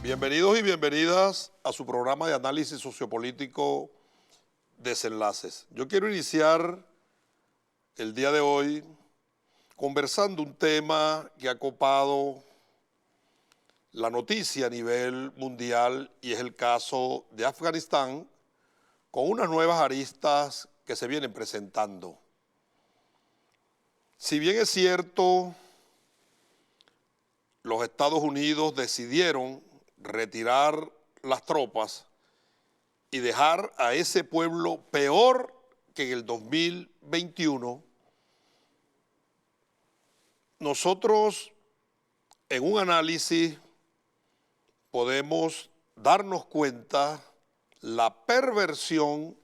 Bienvenidos y bienvenidas a su programa de análisis sociopolítico Desenlaces. Yo quiero iniciar el día de hoy conversando un tema que ha copado la noticia a nivel mundial y es el caso de Afganistán con unas nuevas aristas que se vienen presentando. Si bien es cierto, los Estados Unidos decidieron retirar las tropas y dejar a ese pueblo peor que en el 2021, nosotros en un análisis podemos darnos cuenta la perversión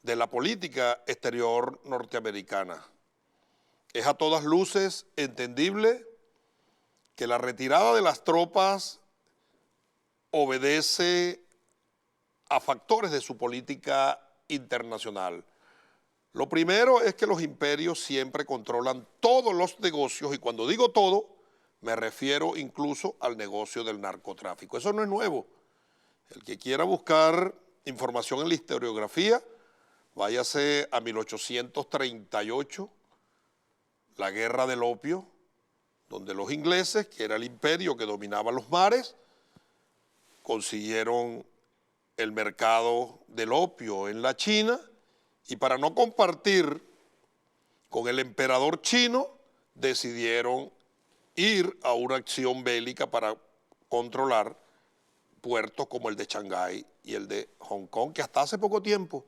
de la política exterior norteamericana. Es a todas luces entendible que la retirada de las tropas obedece a factores de su política internacional. Lo primero es que los imperios siempre controlan todos los negocios, y cuando digo todo, me refiero incluso al negocio del narcotráfico. Eso no es nuevo. El que quiera buscar información en la historiografía, váyase a 1838, la guerra del opio, donde los ingleses, que era el imperio que dominaba los mares, consiguieron el mercado del opio en la China y para no compartir con el emperador chino, decidieron ir a una acción bélica para controlar puertos como el de Shanghái y el de Hong Kong, que hasta hace poco tiempo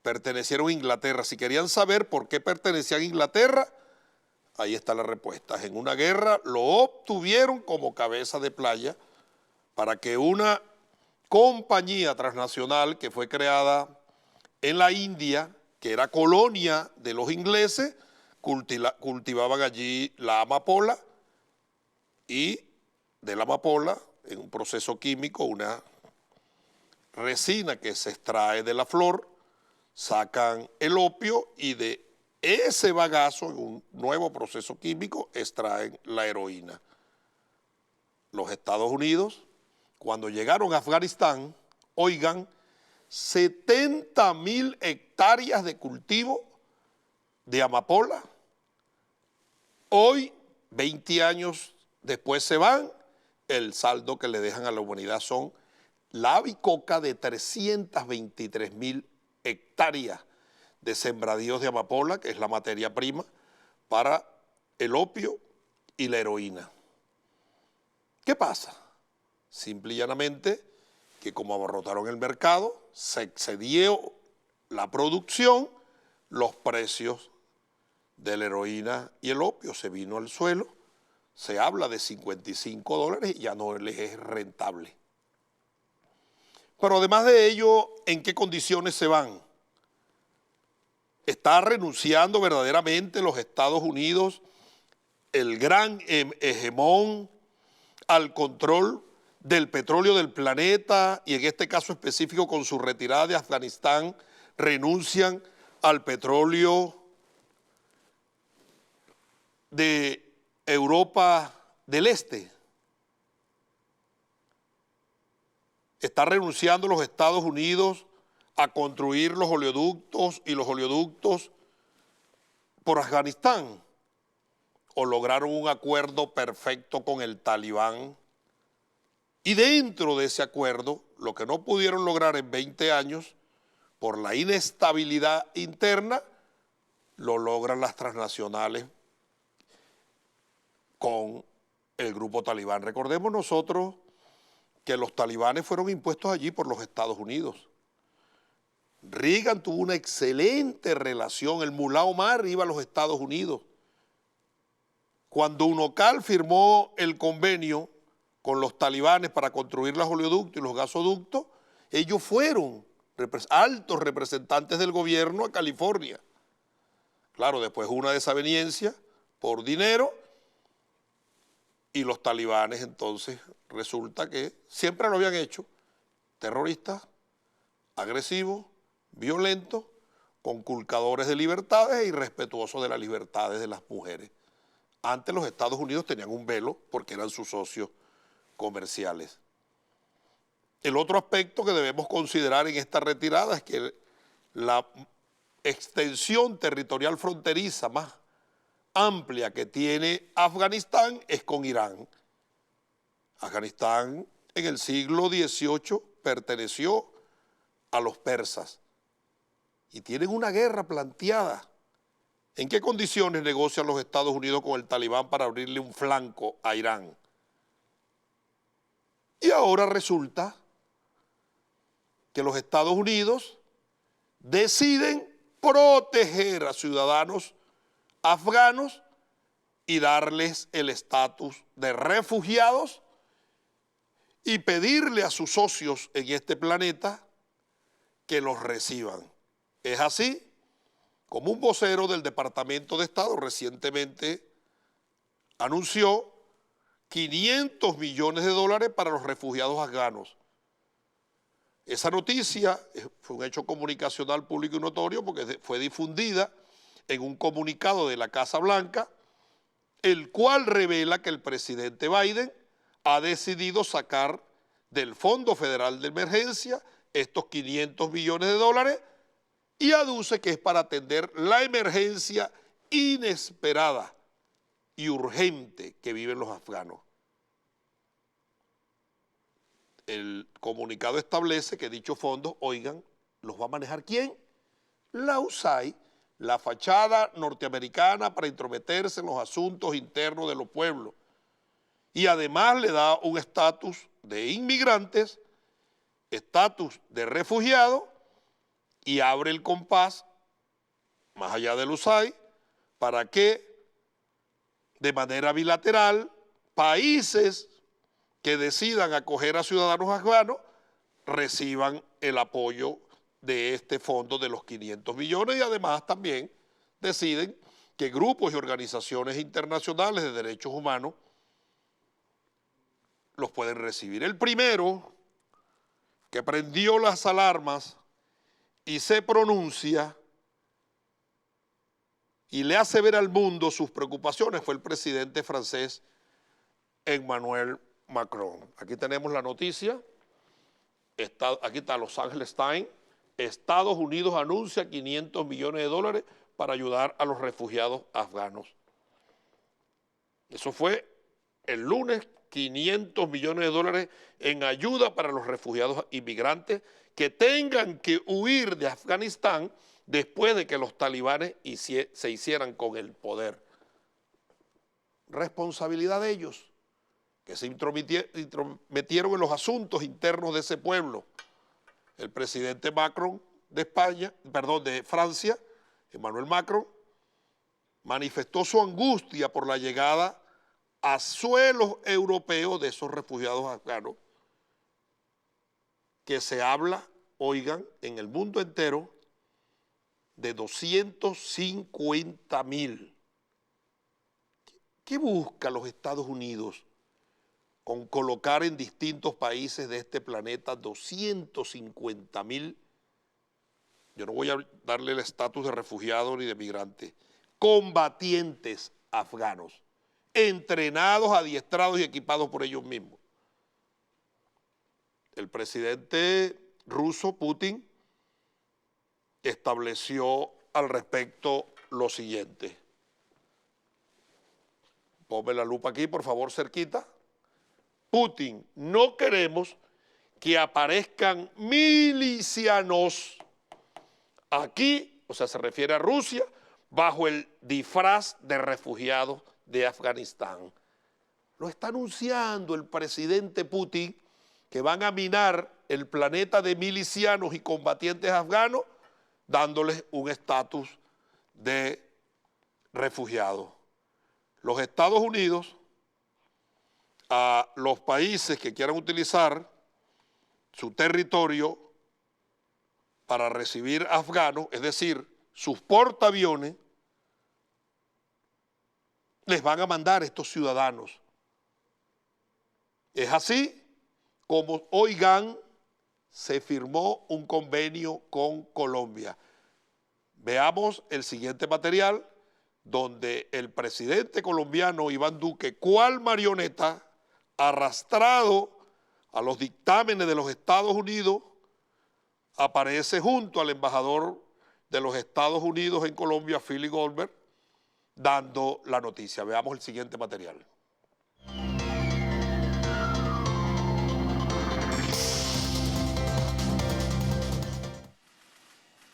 pertenecieron a Inglaterra. Si querían saber por qué pertenecían a Inglaterra, ahí está la respuesta. En una guerra lo obtuvieron como cabeza de playa para que una compañía transnacional que fue creada en la India, que era colonia de los ingleses, cultivaban allí la amapola y de la amapola, en un proceso químico, una resina que se extrae de la flor, sacan el opio y de ese bagazo, en un nuevo proceso químico, extraen la heroína. Los Estados Unidos, cuando llegaron a Afganistán, oigan, 70.000 hectáreas de cultivo de amapola. Hoy, 20 años después se van, el saldo que le dejan a la humanidad son la bicoca de 323.000 hectáreas de sembradíos de amapola, que es la materia prima para el opio y la heroína. ¿Qué pasa? Simple y llanamente que como abarrotaron el mercado, se excedió la producción, los precios de la heroína y el opio se vino al suelo, se habla de $55 y ya no les es rentable. Pero además de ello, ¿en qué condiciones se van? ¿Está renunciando verdaderamente los Estados Unidos, el gran hegemón, al control del petróleo del planeta y en este caso específico con su retirada de Afganistán, renuncian al petróleo de Europa del Este? ¿Está renunciando los Estados Unidos a construir los oleoductos y los oleoductos por Afganistán? ¿O lograron un acuerdo perfecto con el Talibán? Y dentro de ese acuerdo, lo que no pudieron lograr en 20 años, por la inestabilidad interna, lo logran las transnacionales con el grupo talibán. Recordemos nosotros que los talibanes fueron impuestos allí por los Estados Unidos. Reagan tuvo una excelente relación, el mulá Omar iba a los Estados Unidos. Cuando UNOCAL firmó el convenio con los talibanes para construir los oleoductos y los gasoductos, ellos fueron altos representantes del gobierno a California. Claro, después hubo una desaveniencia por dinero y los talibanes entonces resulta que siempre lo habían hecho, terroristas, agresivos, violentos, conculcadores de libertades e irrespetuosos de las libertades de las mujeres. Antes los Estados Unidos tenían un velo porque eran sus socios comerciales. El otro aspecto que debemos considerar en esta retirada es que la extensión territorial fronteriza más amplia que tiene Afganistán es con Irán. Afganistán en el siglo XVIII perteneció a los persas y tienen una guerra planteada. ¿En qué condiciones negocian los Estados Unidos con el Talibán para abrirle un flanco a Irán? Y ahora resulta que los Estados Unidos deciden proteger a ciudadanos afganos y darles el estatus de refugiados y pedirle a sus socios en este planeta que los reciban. Es así como un vocero del Departamento de Estado recientemente anunció 500 millones de dólares para los refugiados afganos. Esa noticia fue un hecho comunicacional público y notorio porque fue difundida en un comunicado de la Casa Blanca, el cual revela que el presidente Biden ha decidido sacar del Fondo Federal de Emergencia estos 500 millones de dólares y aduce que es para atender la emergencia inesperada y urgente que viven los afganos. El comunicado establece que dichos fondos, oigan, ¿los va a manejar quién? La USAID, la fachada norteamericana para intrometerse en los asuntos internos de los pueblos. Y además le da un estatus de inmigrantes, estatus de refugiados y abre el compás, más allá del USAID, para que de manera bilateral países que decidan acoger a ciudadanos afganos reciban el apoyo de este fondo de los 500 millones y además también deciden que grupos y organizaciones internacionales de derechos humanos los pueden recibir. El primero que prendió las alarmas y se pronuncia y le hace ver al mundo sus preocupaciones fue el presidente francés Emmanuel Macron. Aquí tenemos la noticia, aquí está Los Angeles Times, Estados Unidos anuncia 500 millones de dólares para ayudar a los refugiados afganos. Eso fue el lunes, 500 millones de dólares en ayuda para los refugiados inmigrantes que tengan que huir de Afganistán después de que los talibanes se hicieran con el poder. Responsabilidad de ellos, que se intrometieron en los asuntos internos de ese pueblo. El presidente Macron de Francia, Emmanuel Macron, manifestó su angustia por la llegada a suelos europeos de esos refugiados afganos, que se habla, oigan, en el mundo entero de 250,000. ¿Qué busca los Estados Unidos con colocar en distintos países de este planeta 250,000? Yo no voy a darle el estatus de refugiado ni de migrante, combatientes afganos, entrenados, adiestrados y equipados por ellos mismos. El presidente ruso, Putin, estableció al respecto lo siguiente. Ponme la lupa aquí, por favor, cerquita. Putin, no queremos que aparezcan milicianos aquí, o sea, se refiere a Rusia, bajo el disfraz de refugiados de Afganistán. Lo está anunciando el presidente Putin, que van a minar el planeta de milicianos y combatientes afganos, dándoles un estatus de refugiados. Los Estados Unidos, a los países que quieran utilizar su territorio para recibir afganos, es decir, sus portaaviones, les van a mandar estos ciudadanos. Es así como, oigan, se firmó un convenio con Colombia. Veamos el siguiente material, donde el presidente colombiano Iván Duque, cual marioneta, arrastrado a los dictámenes de los Estados Unidos, aparece junto al embajador de los Estados Unidos en Colombia, Philip Goldberg, dando la noticia. Veamos el siguiente material.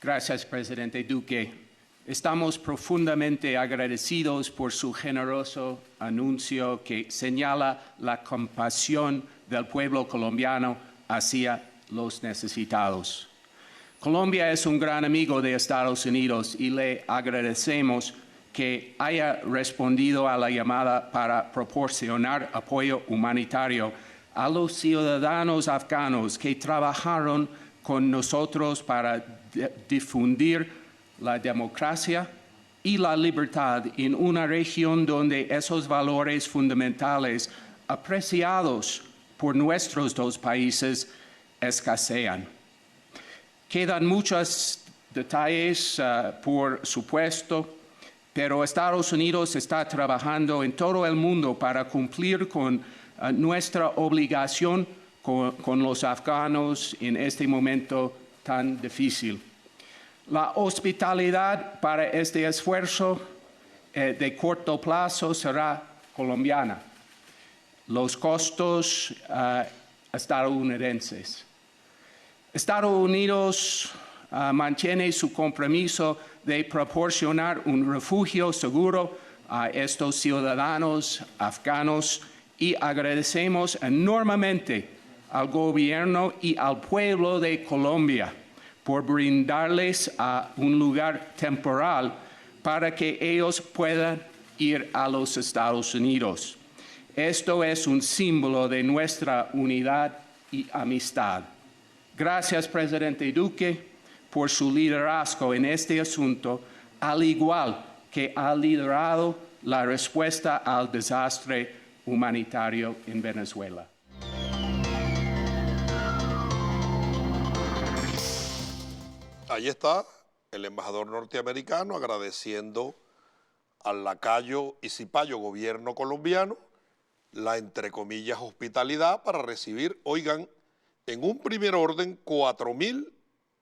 Gracias, presidente Duque. Estamos profundamente agradecidos por su generoso anuncio que señala la compasión del pueblo colombiano hacia los necesitados. Colombia es un gran amigo de Estados Unidos y le agradecemos que haya respondido a la llamada para proporcionar apoyo humanitario a los ciudadanos afganos que trabajaron con nosotros para difundir la democracia y la libertad en una región donde esos valores fundamentales apreciados por nuestros dos países escasean. Quedan muchos detalles, por supuesto, pero Estados Unidos está trabajando en todo el mundo para cumplir con nuestra obligación con los afganos en este momento tan difícil. La hospitalidad para este esfuerzo de corto plazo será colombiana. Los costos estadounidenses. Estados Unidos mantiene su compromiso de proporcionar un refugio seguro a estos ciudadanos afganos y agradecemos enormemente al gobierno y al pueblo de Colombia por brindarles un lugar temporal para que ellos puedan ir a los Estados Unidos. Esto es un símbolo de nuestra unidad y amistad. Gracias, presidente Duque, por su liderazgo en este asunto, al igual que ha liderado la respuesta al desastre humanitario en Venezuela. Ahí está el embajador norteamericano agradeciendo al lacayo y cipayo gobierno colombiano la, entre comillas, hospitalidad para recibir, oigan, en un primer orden, 4.000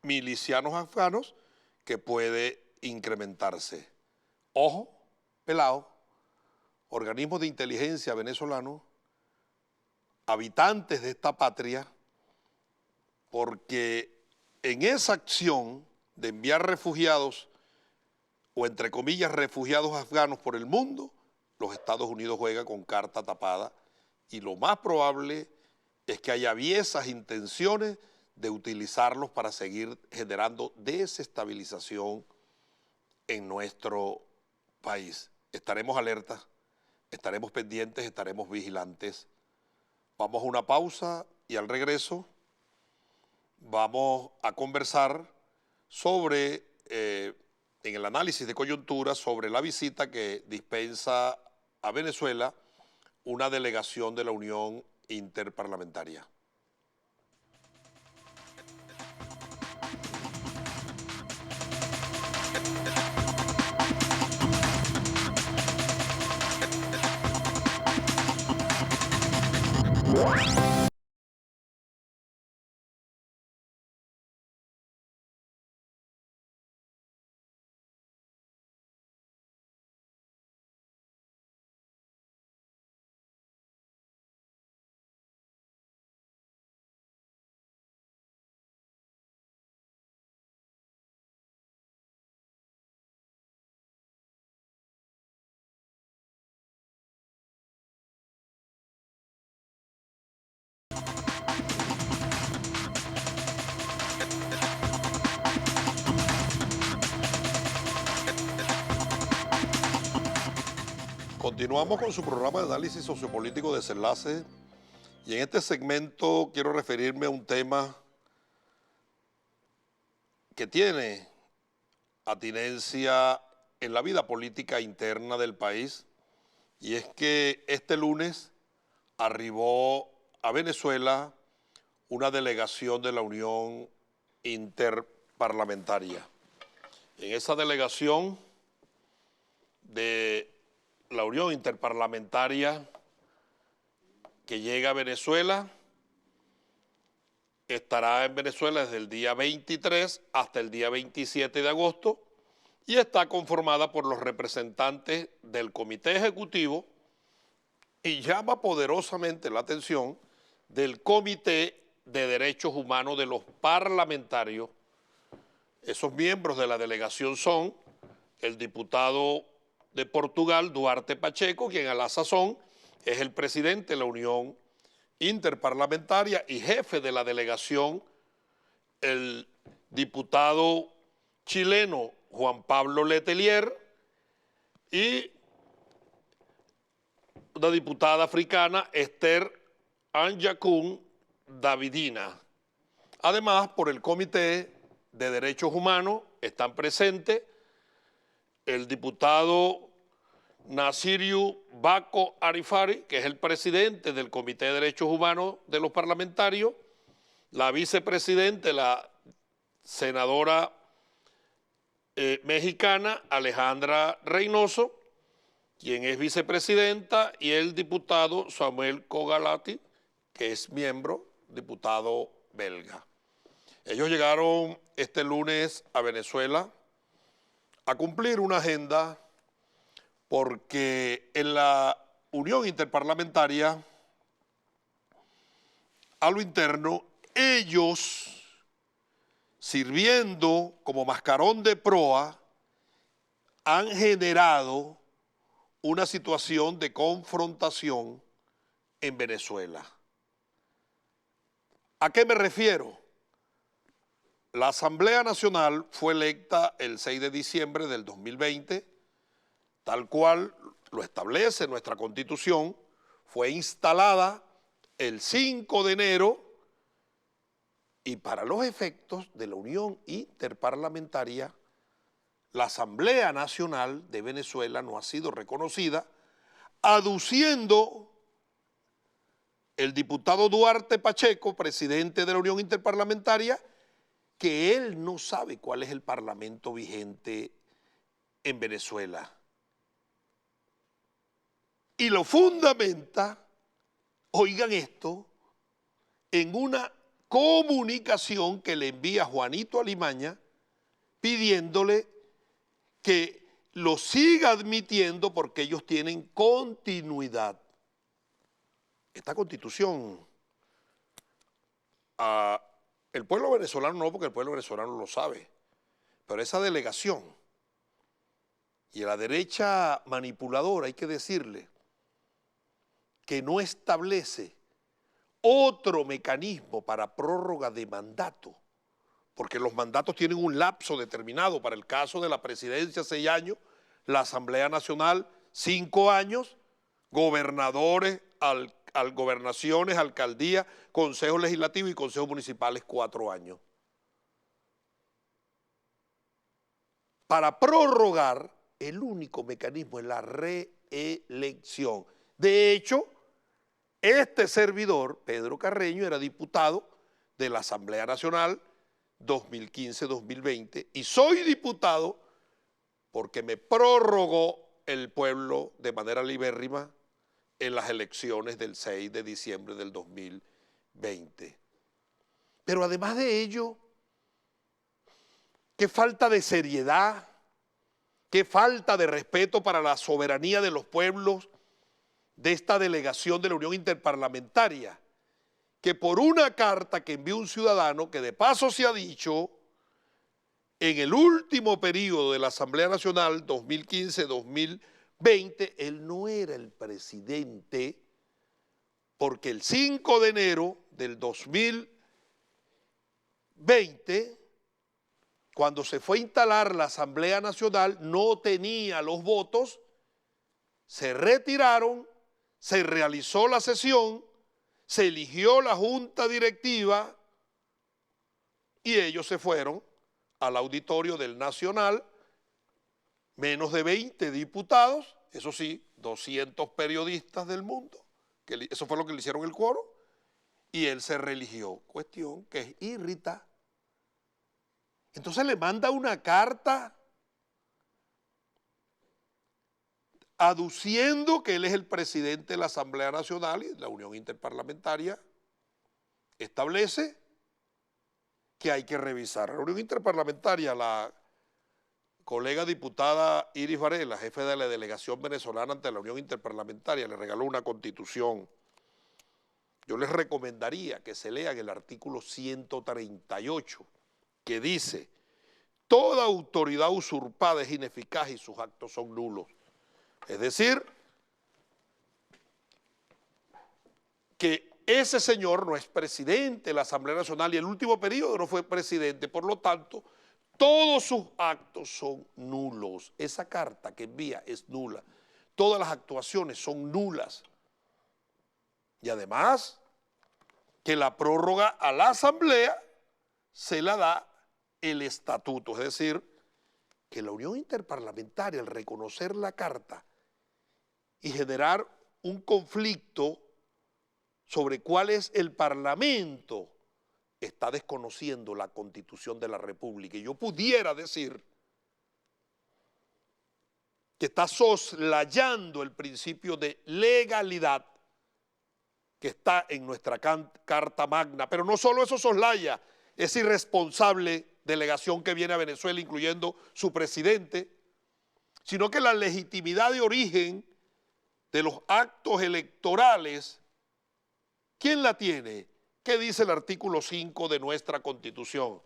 milicianos afganos que puede incrementarse. Ojo, pelado, organismos de inteligencia venezolanos, habitantes de esta patria, porque en esa acción de enviar refugiados, o entre comillas refugiados afganos por el mundo, los Estados Unidos juegan con carta tapada y lo más probable es que haya aviesas intenciones de utilizarlos para seguir generando desestabilización en nuestro país. Estaremos alertas, estaremos pendientes, estaremos vigilantes. Vamos a una pausa y al regreso vamos a conversar sobre, en el análisis de coyuntura, sobre la visita que dispensa a Venezuela una delegación de la Unión Interparlamentaria. Continuamos con su programa de análisis sociopolítico Desenlace y en este segmento quiero referirme a un tema que tiene atinencia en la vida política interna del país y es que este lunes arribó a Venezuela una delegación de la Unión Interparlamentaria. En esa delegación de la Unión Interparlamentaria que llega a Venezuela, estará en Venezuela desde el día 23 hasta el día 27 de agosto y está conformada por los representantes del Comité Ejecutivo y llama poderosamente la atención del Comité de Derechos Humanos de los parlamentarios. Esos miembros de la delegación son el diputado de Portugal, Duarte Pacheco, quien a la sazón es el presidente de la Unión Interparlamentaria y jefe de la delegación, el diputado chileno Juan Pablo Letelier y una diputada africana, Esther Anjakun Davidina. Además, por el Comité de Derechos Humanos están presentes el diputado Nasiriu Bako Arifari, que es el presidente del Comité de Derechos Humanos de los parlamentarios, la vicepresidenta, la senadora mexicana Alejandra Reynoso, quien es vicepresidenta, y el diputado Samuel Kogalati, que es miembro, diputado belga. Ellos llegaron este lunes a Venezuela a cumplir una agenda porque en la Unión Interparlamentaria, a lo interno, ellos, sirviendo como mascarón de proa, han generado una situación de confrontación en Venezuela. ¿A qué me refiero? La Asamblea Nacional fue electa el 6 de diciembre del 2020, tal cual lo establece nuestra Constitución, fue instalada el 5 de enero y para los efectos de la Unión Interparlamentaria, la Asamblea Nacional de Venezuela no ha sido reconocida, aduciendo el diputado Duarte Pacheco, presidente de la Unión Interparlamentaria, que él no sabe cuál es el parlamento vigente en Venezuela. Y lo fundamenta, oigan esto, en una comunicación que le envía Juanito Alimaña pidiéndole que lo siga admitiendo porque ellos tienen continuidad. Esta Constitución, el pueblo venezolano no, porque el pueblo venezolano lo sabe, pero esa delegación y a la derecha manipuladora hay que decirle que no establece otro mecanismo para prórroga de mandato, porque los mandatos tienen un lapso determinado. Para el caso de la presidencia, 6 años, la Asamblea Nacional, 5 años, gobernadores, gobernaciones, alcaldías, consejos legislativos y consejos municipales, 4 años. Para prorrogar, el único mecanismo es la reelección. De hecho, este servidor, Pedro Carreño, era diputado de la Asamblea Nacional 2015-2020 y soy diputado porque me prorrogó el pueblo de manera libérrima en las elecciones del 6 de diciembre del 2020. Pero además de ello, qué falta de seriedad, qué falta de respeto para la soberanía de los pueblos de esta delegación de la Unión Interparlamentaria, que por una carta que envió un ciudadano, que de paso se ha dicho, en el último periodo de la Asamblea Nacional 2015-2020, él no era el presidente, porque el 5 de enero del 2020, cuando se fue a instalar la Asamblea Nacional, no tenía los votos, se retiraron, se realizó la sesión, se eligió la junta directiva y ellos se fueron al auditorio del Nacional, menos de 20 diputados, eso sí, 200 periodistas del mundo, eso fue lo que le hicieron el quórum, y él se reeligió, cuestión que es irrita. Entonces le manda una carta aduciendo que él es el presidente de la Asamblea Nacional y la Unión Interparlamentaria establece que hay que revisar. La Unión Interparlamentaria, la colega diputada Iris Varela, jefe de la delegación venezolana ante la Unión Interparlamentaria, le regaló una constitución. Yo les recomendaría que se lean el artículo 138, que dice: toda autoridad usurpada es ineficaz y sus actos son nulos. Es decir, que ese señor no es presidente de la Asamblea Nacional y el último periodo no fue presidente, por lo tanto, todos sus actos son nulos. Esa carta que envía es nula. Todas las actuaciones son nulas. Y además, que la prórroga a la Asamblea se la da el estatuto, es decir, que la Unión Interparlamentaria, al reconocer la carta y generar un conflicto sobre cuál es el Parlamento, está desconociendo la Constitución de la República. Y yo pudiera decir que está soslayando el principio de legalidad que está en nuestra Carta Magna. Pero no solo eso soslaya, es irresponsable delegación que viene a Venezuela, incluyendo su presidente, sino que la legitimidad de origen de los actos electorales, ¿quién la tiene? ¿Qué dice el artículo 5 de nuestra Constitución?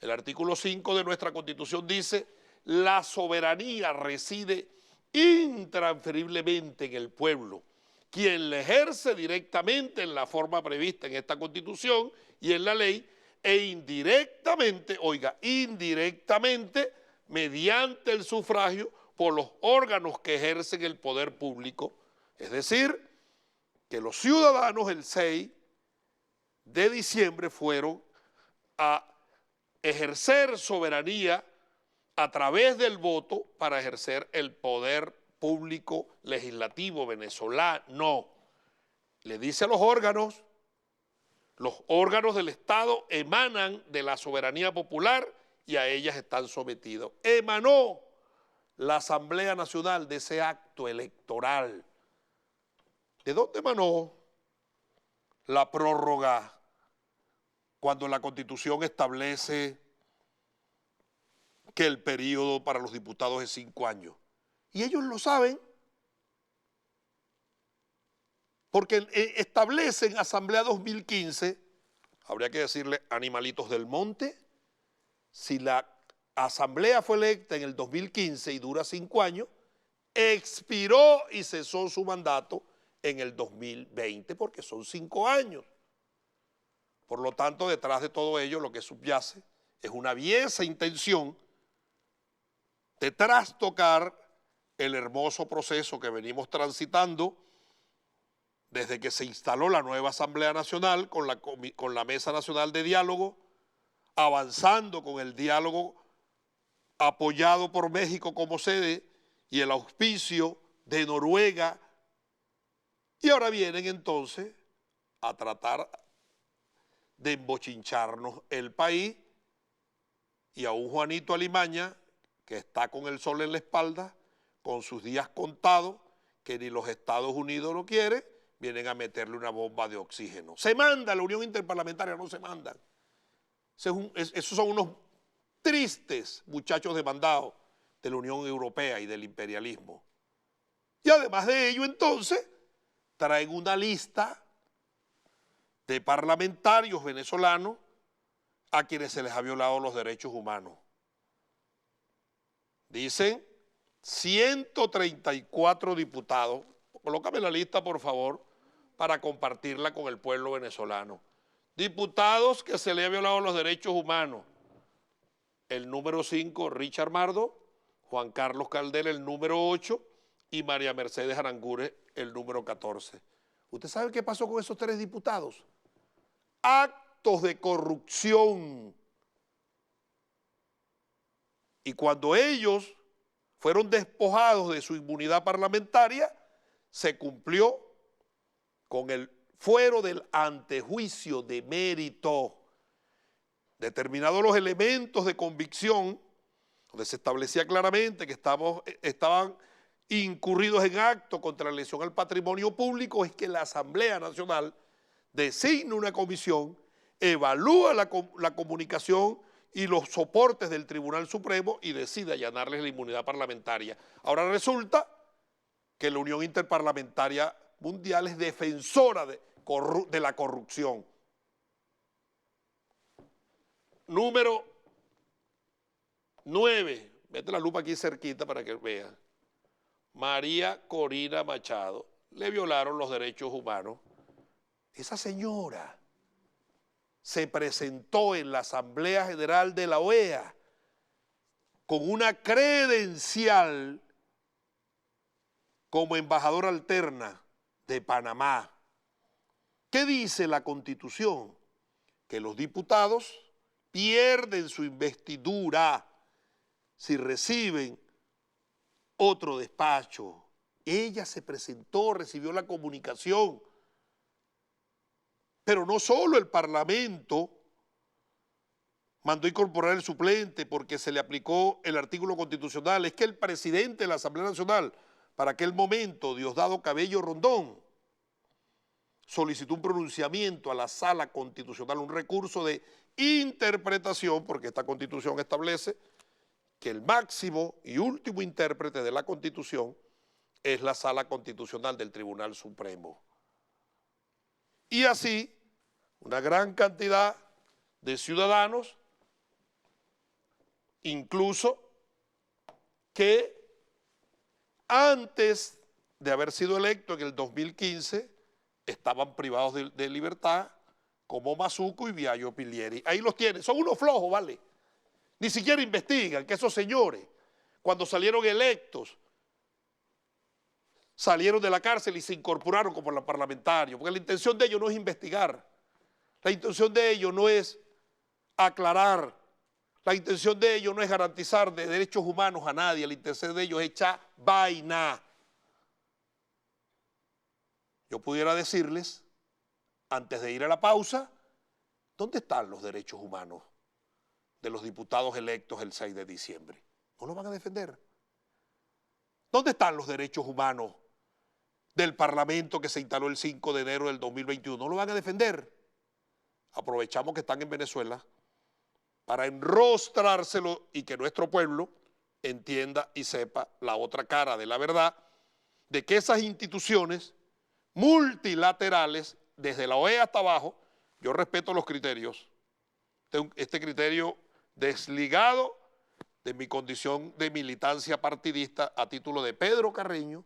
El artículo 5 de nuestra Constitución dice: la soberanía reside intransferiblemente en el pueblo, quien la ejerce directamente en la forma prevista en esta Constitución y en la ley, e indirectamente, oiga, indirectamente, mediante el sufragio por los órganos que ejercen el poder público. Es decir, que los ciudadanos el 6 de diciembre fueron a ejercer soberanía a través del voto para ejercer el poder público legislativo venezolano. Le dice a los órganos del Estado emanan de la soberanía popular y a ellas están sometidos. Emanó la Asamblea Nacional de ese acto electoral. ¿De dónde emanó la prórroga cuando la Constitución establece que el periodo para los diputados es 5 años? Y ellos lo saben, porque establecen Asamblea 2015, habría que decirle animalitos del monte. Si la Asamblea fue electa en el 2015 y dura 5 años, expiró y cesó su mandato en el 2020, porque son 5 años. Por lo tanto, detrás de todo ello lo que subyace es una aviesa intención de trastocar el hermoso proceso que venimos transitando desde que se instaló la nueva Asamblea Nacional con la Mesa Nacional de Diálogo, avanzando con el diálogo apoyado por México como sede y el auspicio de Noruega, y ahora vienen entonces a tratar de embochincharnos el país, y a un Juanito Alimaña que está con el sol en la espalda, con sus días contados, que ni los Estados Unidos lo quieren, vienen a meterle una bomba de oxígeno. Se manda, la Unión Interparlamentaria no se mandan. Esos son unos tristes muchachos demandados de la Unión Europea y del imperialismo. Y además de ello, entonces, traen una lista de parlamentarios venezolanos a quienes se les ha violado los derechos humanos. Dicen 134 diputados. Colócame la lista, por favor, para compartirla con el pueblo venezolano. Diputados que se le ha violado los derechos humanos. El número 5, Richard Mardo, Juan Carlos Caldera, el número 8, y María Mercedes Arangures, el número 14. ¿Usted sabe qué pasó con esos 3 diputados? Actos de corrupción. Y cuando ellos fueron despojados de su inmunidad parlamentaria, se cumplió con el fuero del antejuicio de mérito. Determinados los elementos de convicción, donde se establecía claramente que estaban incurridos en actos contra la lesión al patrimonio público, es que la Asamblea Nacional designa una comisión evalúa la comunicación y los soportes del Tribunal Supremo y decide allanarles la inmunidad parlamentaria. Ahora resulta que la Unión Interparlamentaria Mundial es defensora de la corrupción. Número 9, mete la lupa aquí cerquita para que vean. María Corina Machado, le violaron los derechos humanos. Esa señora se presentó en la Asamblea General de la OEA con una credencial como embajadora alterna de Panamá. ¿Qué dice la Constitución? Que los diputados pierden su investidura si reciben otro despacho. Ella se presentó, recibió la comunicación. Pero no solo el Parlamento mandó incorporar el suplente porque se le aplicó el artículo constitucional, es que el presidente de la Asamblea Nacional, para aquel momento, Diosdado Cabello Rondón, solicitó un pronunciamiento a la Sala Constitucional, un recurso de interpretación, porque esta Constitución establece que el máximo y último intérprete de la Constitución es la Sala Constitucional del Tribunal Supremo. Y así, una gran cantidad de ciudadanos, incluso que antes de haber sido electo en el 2015, estaban privados de libertad, como Mazuco y Biagio Pilieri. Ahí los tienen, son unos flojos, ¿vale? Ni siquiera investigan que esos señores, cuando salieron electos, salieron de la cárcel y se incorporaron como parlamentarios, porque la intención de ellos no es investigar, la intención de ellos no es aclarar, la intención de ellos no es garantizar de derechos humanos a nadie, la intención de ellos es echar vaina. Yo pudiera decirles, antes de ir a la pausa, ¿dónde están los derechos humanos de los diputados electos el 6 de diciembre? ¿No los van a defender? ¿Dónde están los derechos humanos del Parlamento que se instaló el 5 de enero del 2021? ¿No lo van a defender? Aprovechamos que están en Venezuela para enrostrárselo y que nuestro pueblo entienda y sepa la otra cara de la verdad, de que esas instituciones multilaterales, desde la OEA hasta abajo, yo respeto los criterios, este criterio desligado de mi condición de militancia partidista a título de Pedro Carreño,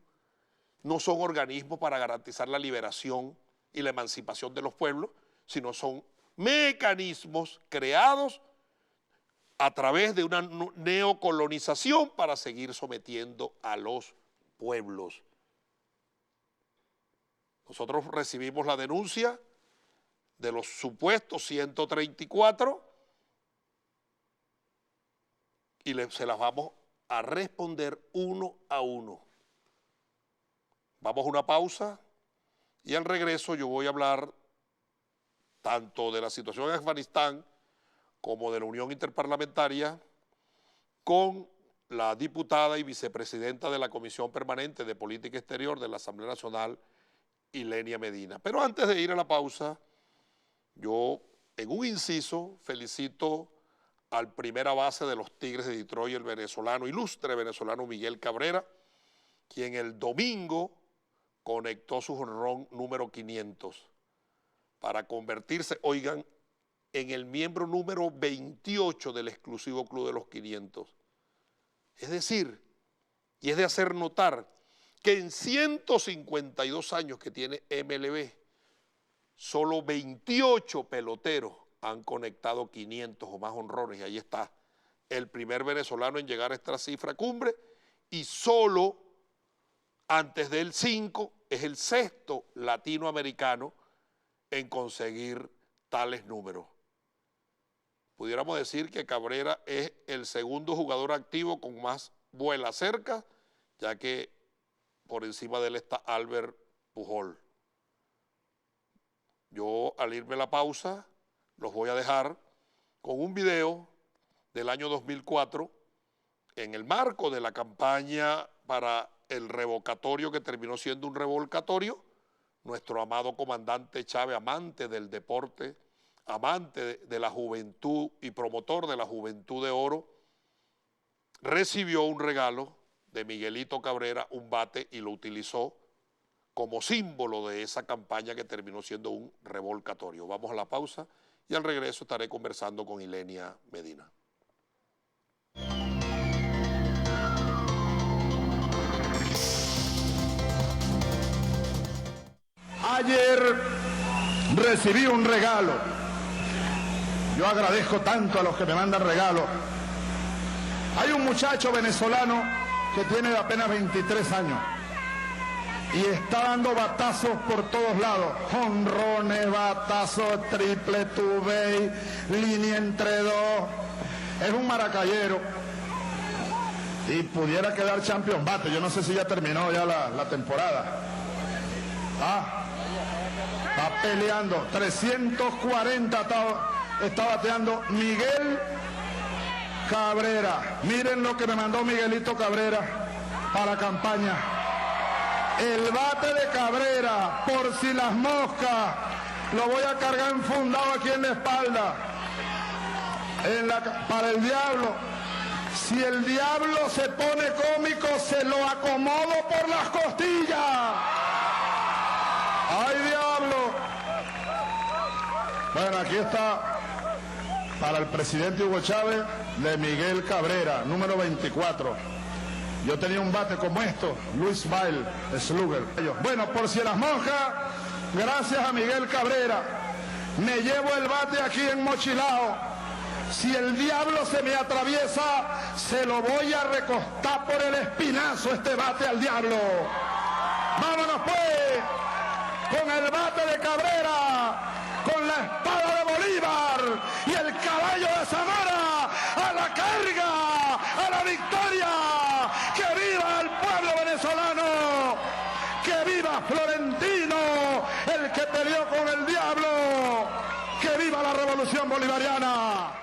no son organismos para garantizar la liberación y la emancipación de los pueblos, sino son mecanismos creados a través de una neocolonización para seguir sometiendo a los pueblos. Nosotros recibimos la denuncia de los supuestos 134 y se las vamos a responder uno a uno. Vamos a una pausa y al regreso yo voy a hablar tanto de la situación en Afganistán como de la Unión Interparlamentaria con la diputada y vicepresidenta de la Comisión Permanente de Política Exterior de la Asamblea Nacional, Ilenia Medina. Pero antes de ir a la pausa, yo en un inciso felicito al primera base de los Tigres de Detroit, el venezolano, ilustre venezolano Miguel Cabrera, quien el domingo conectó su jonrón número 500 para convertirse, oigan, en el miembro número 28 del exclusivo Club de los 500. Es decir, y es de hacer notar que en 152 años que tiene MLB, solo 28 peloteros han conectado 500 o más honrones, y ahí está el primer venezolano en llegar a esta cifra cumbre, y solo antes del 5 es el sexto latinoamericano en conseguir tales números. Pudiéramos decir que Cabrera es el segundo jugador activo con más vuela cerca, ya que por encima de él está Albert Pujol. Yo, al irme a la pausa, los voy a dejar con un video del año 2004 en el marco de la campaña para el revocatorio que terminó siendo un revolcatorio. Nuestro amado comandante Chávez, amante del deporte, amante de la juventud y promotor de la Juventud de Oro, recibió un regalo de Miguelito Cabrera, un bate, y lo utilizó como símbolo de esa campaña que terminó siendo un revolcatorio. Vamos a la pausa y al regreso estaré conversando con Ilenia Medina. Ayer recibí un regalo. Yo agradezco tanto a los que me mandan regalos. Hay un muchacho venezolano que tiene apenas 23 años y está dando batazos por todos lados. Jonrones, batazos, triple, two-base, línea entre dos. Es un maracayero y pudiera quedar champion bate. Yo no sé si ya terminó ya la temporada. Está peleando. 340 está bateando Miguel Cabrera. Miren lo que me mandó Miguelito Cabrera para la campaña. El bate de Cabrera, por si las moscas, lo voy a cargar enfundado aquí en la espalda. Para el diablo. Si el diablo se pone cómico, se lo acomodo por las costillas. ¡Ay, diablo! Bueno, aquí está para el presidente Hugo Chávez, de Miguel Cabrera, número 24. Yo tenía un bate como esto, Luis Bail, Slugger. Bueno, por si las monjas, gracias a Miguel Cabrera, me llevo el bate aquí en Mochilao. Si el diablo se me atraviesa, se lo voy a recostar por el espinazo este bate al diablo. ¡Vámonos pues! Con el bate de Cabrera, con la espada de Bolívar y el caballo de Zamora, a la carga, a la victoria. ¡Que viva el pueblo venezolano! ¡Que viva Florentino, el que peleó con el diablo! ¡Que viva la revolución bolivariana!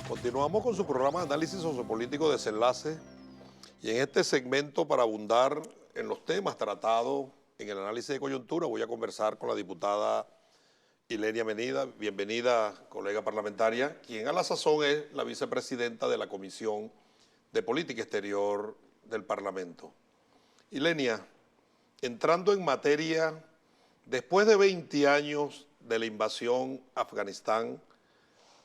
Continuamos con su programa de análisis sociopolítico Desenlace, y en este segmento, para abundar en los temas tratados en el análisis de coyuntura, voy a conversar con la diputada Ilenia Medina. Bienvenida, colega parlamentaria, quien a la sazón es la vicepresidenta de la Comisión de Política Exterior del Parlamento. Ilenia, entrando en materia, después de 20 años de la invasión a Afganistán,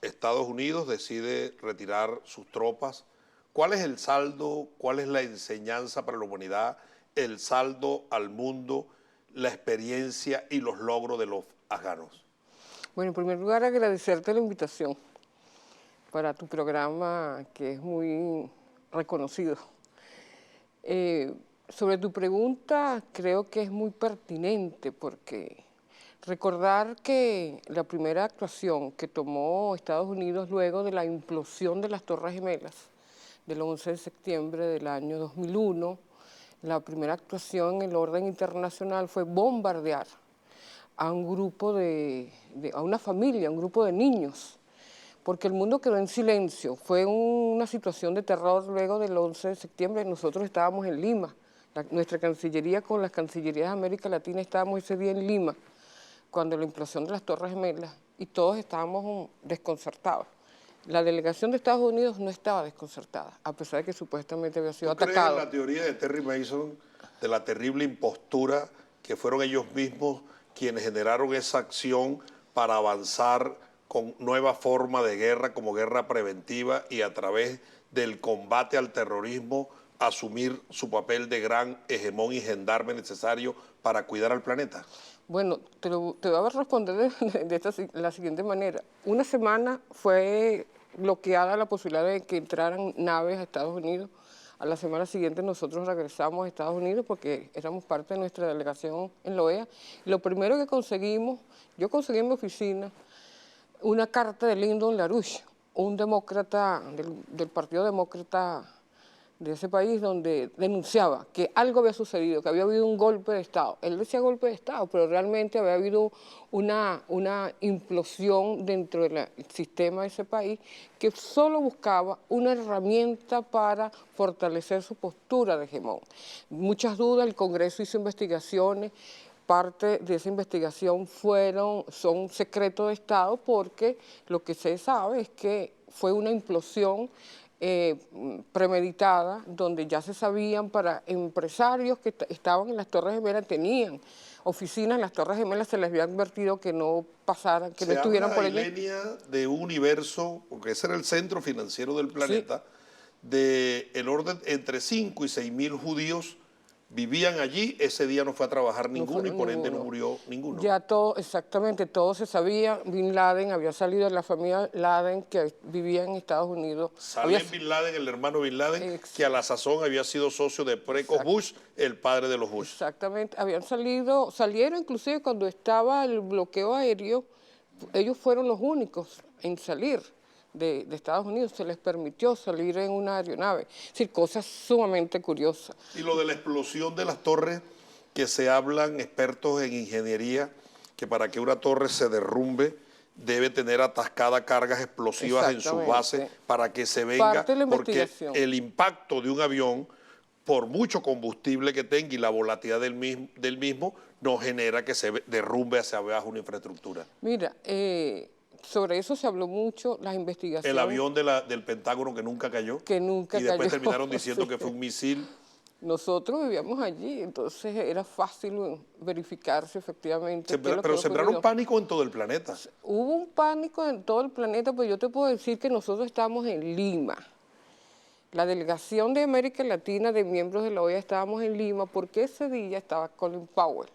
Estados Unidos decide retirar sus tropas. ¿Cuál es el saldo? ¿Cuál es la enseñanza para la humanidad? El saldo al mundo, la experiencia y los logros de los afganos. Bueno, en primer lugar, agradecerte la invitación para tu programa, que es muy reconocido. Sobre tu pregunta, creo que es muy pertinente, porque recordar que la primera actuación que tomó Estados Unidos luego de la implosión de las Torres Gemelas del 11 de septiembre del año 2001, la primera actuación en el orden internacional fue bombardear a un grupo a una familia, un grupo de niños, porque el mundo quedó en silencio. Fue una situación de terror luego del 11 de septiembre. Nosotros estábamos en Lima, nuestra Cancillería con las Cancillerías de América Latina estábamos ese día en Lima, cuando la implosión de las Torres Gemelas, y todos estábamos desconcertados. La delegación de Estados Unidos no estaba desconcertada, a pesar de que supuestamente había sido atacado. ¿Tú crees en la teoría de Terry Mason de la terrible impostura que fueron ellos mismos quienes generaron esa acción para avanzar con nueva forma de guerra como guerra preventiva y a través del combate al terrorismo asumir su papel de gran hegemón y gendarme necesario para cuidar al planeta? Bueno, te voy a responder la siguiente manera. Una semana fue bloqueada la posibilidad de que entraran naves a Estados Unidos. A la semana siguiente nosotros regresamos a Estados Unidos porque éramos parte de nuestra delegación en la OEA. Lo primero que conseguimos, yo conseguí en mi oficina una carta de Lyndon LaRouche, un demócrata del Partido Demócrata de ese país, donde denunciaba que algo había sucedido, que había habido un golpe de Estado. Él decía golpe de Estado, pero realmente había habido una implosión dentro del sistema de ese país que solo buscaba una herramienta para fortalecer su postura de hegemón. Muchas dudas, el Congreso hizo investigaciones, parte de esa investigación son secretos de Estado porque lo que se sabe es que fue una implosión premeditada, donde ya se sabían para empresarios que estaban en las Torres Gemelas, tenían oficinas en las Torres Gemelas, se les había advertido que no pasaran, que no estuvieran por allí. Se habla, de un universo, porque ese era el centro financiero del planeta, sí, de el orden entre 5 y 6 mil judíos vivían allí. Ese día no fue a trabajar ninguno y por ende no murió ninguno. Ya todo, exactamente, todo se sabía. Bin Laden había salido de la familia Laden que vivía en Estados Unidos. Bin Laden, el hermano Bin Laden, que a la sazón había sido socio de Preco Bush, el padre de los Bush. Exactamente, salieron inclusive cuando estaba el bloqueo aéreo, ellos fueron los únicos en salir de Estados Unidos, se les permitió salir en una aeronave. Es decir, cosas sumamente curiosas. Y lo de la explosión de las torres, que se hablan expertos en ingeniería, que para que una torre se derrumbe debe tener atascadas cargas explosivas en sus bases para que se venga, porque el impacto de un avión, por mucho combustible que tenga y la volatilidad del mismo, no genera que se derrumbe hacia abajo una infraestructura. Mira, sobre eso se habló mucho, las investigaciones. El avión del Pentágono que nunca cayó. Que nunca cayó. Y después terminaron diciendo sí, que fue un misil. Nosotros vivíamos allí, entonces era fácil verificarse efectivamente. Pero sembraron pánico en todo el planeta. Hubo un pánico en todo el planeta, pero yo te puedo decir que nosotros estamos en Lima. La delegación de América Latina de miembros de la OEA estábamos en Lima porque ese día estaba Colin Powell.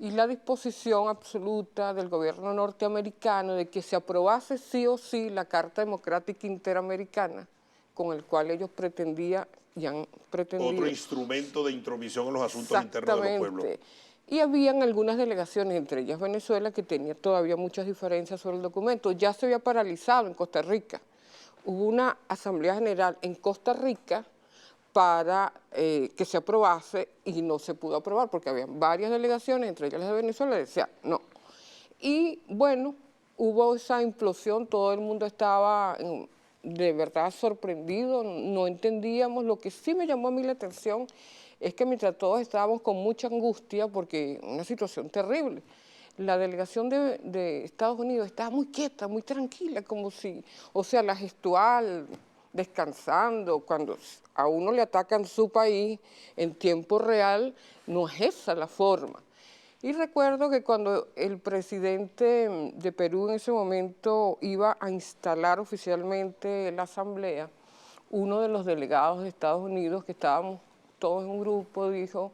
Y la disposición absoluta del gobierno norteamericano de que se aprobase sí o sí la Carta Democrática Interamericana, con el cual ellos pretendían y han pretendido. Otro instrumento de intromisión en los asuntos internos de los pueblos. Y habían algunas delegaciones, entre ellas Venezuela, que tenía todavía muchas diferencias sobre el documento. Ya se había paralizado en Costa Rica. Hubo una asamblea general en Costa Rica para que se aprobase y no se pudo aprobar porque había varias delegaciones, entre ellas las de Venezuela, que decían no. Y bueno, hubo esa implosión, todo el mundo estaba de verdad sorprendido, no entendíamos. Lo que sí me llamó a mí la atención es que mientras todos estábamos con mucha angustia porque una situación terrible, la delegación de Estados Unidos estaba muy quieta, muy tranquila, como si, o sea, la gestual, descansando, cuando a uno le atacan su país en tiempo real, no es esa la forma. Y recuerdo que cuando el presidente de Perú en ese momento iba a instalar oficialmente la asamblea, uno de los delegados de Estados Unidos, que estábamos todos en un grupo, dijo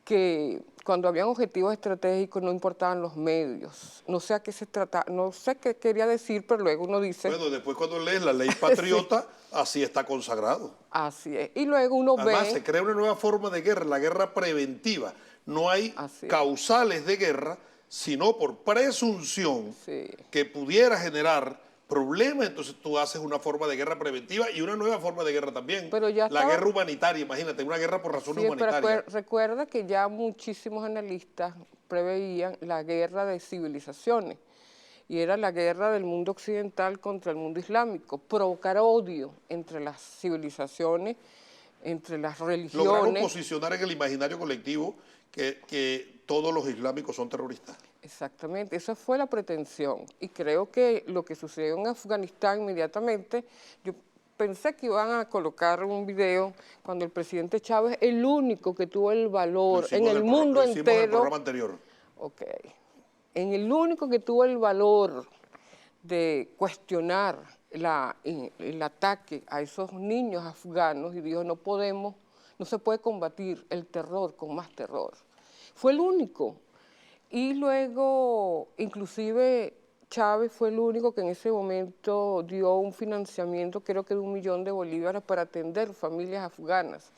que cuando habían objetivos estratégicos no importaban los medios. No sé a qué se trataba, no sé qué quería decir, pero luego uno dice... Bueno, después cuando lees la ley patriota, sí, así está consagrado. Así es. Y luego uno ve... Además, se crea una nueva forma de guerra, la guerra preventiva. No hay causales de guerra, sino por presunción que pudiera generar problemas, entonces tú haces una forma de guerra preventiva y una nueva forma de guerra también. Pero ya la guerra humanitaria, imagínate, una guerra por razones humanitarias. Pero recuerda que ya muchísimos analistas preveían la guerra de civilizaciones y era la guerra del mundo occidental contra el mundo islámico, provocar odio entre las civilizaciones, entre las religiones. Lograron posicionar en el imaginario colectivo que todos los islámicos son terroristas. Exactamente, esa fue la pretensión y creo que lo que sucedió en Afganistán inmediatamente, yo pensé que iban a colocar un video cuando el presidente Chávez, el único que tuvo el valor en el mundo entero. En el programa anterior. Ok, en el único que tuvo el valor de cuestionar el ataque a esos niños afganos y dijo no se puede combatir el terror con más terror. Fue el único. Y luego, inclusive, Chávez fue el único que en ese momento dio un financiamiento, creo que de $1 millón de bolívares para atender familias afganas.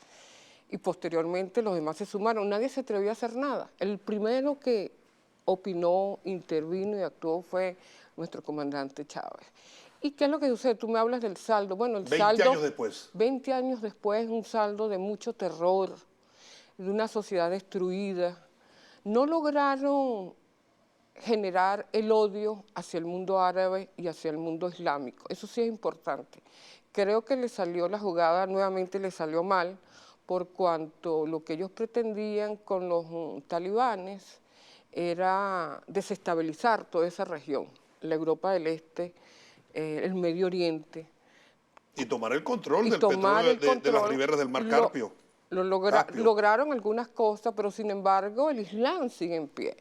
Y posteriormente los demás se sumaron. Nadie se atrevió a hacer nada. El primero que opinó, intervino y actuó fue nuestro comandante Chávez. ¿Y qué es lo que sucede? Tú me hablas del saldo. Bueno, el 20 años después. 20 años después, un saldo de mucho terror, de una sociedad destruida. No lograron generar el odio hacia el mundo árabe y hacia el mundo islámico. Eso sí es importante. Creo que le salió la jugada, nuevamente le salió mal, por cuanto lo que ellos pretendían con los talibanes era desestabilizar toda esa región, la Europa del Este, el Medio Oriente. Y tomar el control del petróleo de las riberas del Mar Carpio. Lograron algunas cosas, pero sin embargo el Islam sigue en pie.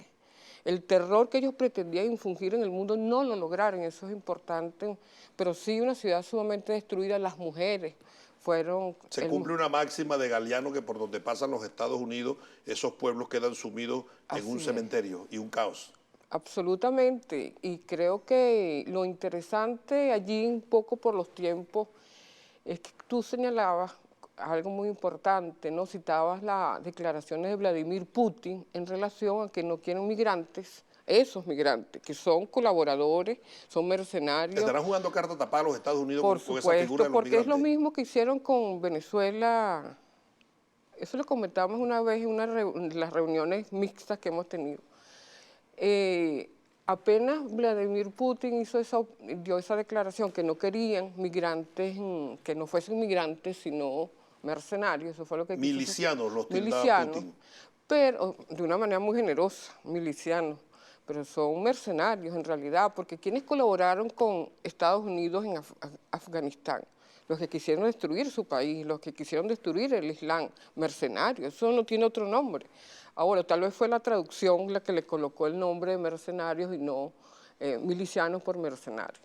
El terror que ellos pretendían infligir en el mundo no lo lograron, eso es importante, pero sí una ciudad sumamente destruida, las mujeres fueron... Se cumple una máxima de Galeano que por donde pasan los Estados Unidos, esos pueblos quedan sumidos en un cementerio y un caos. Absolutamente, y creo que lo interesante allí, un poco por los tiempos, es que tú señalabas algo muy importante, ¿no? Citabas las declaraciones de Vladimir Putin en relación a que no quieren migrantes, esos migrantes, que son colaboradores, son mercenarios. ¿Estarán jugando carta tapada a los Estados Unidos con esa figura de los migrantes? Porque es lo mismo que hicieron con Venezuela. Eso lo comentamos una vez en las reuniones mixtas que hemos tenido. Apenas Vladimir Putin dio esa declaración que no querían migrantes, que no fuesen migrantes, sino mercenarios, eso fue lo que quiso. Milicianos los tilda Putin. Pero de una manera muy generosa, milicianos, pero son mercenarios en realidad, porque quienes colaboraron con Estados Unidos en Afganistán, los que quisieron destruir su país, los que quisieron destruir el Islam, mercenarios, eso no tiene otro nombre. Ahora, tal vez fue la traducción la que le colocó el nombre de mercenarios y no milicianos por mercenarios.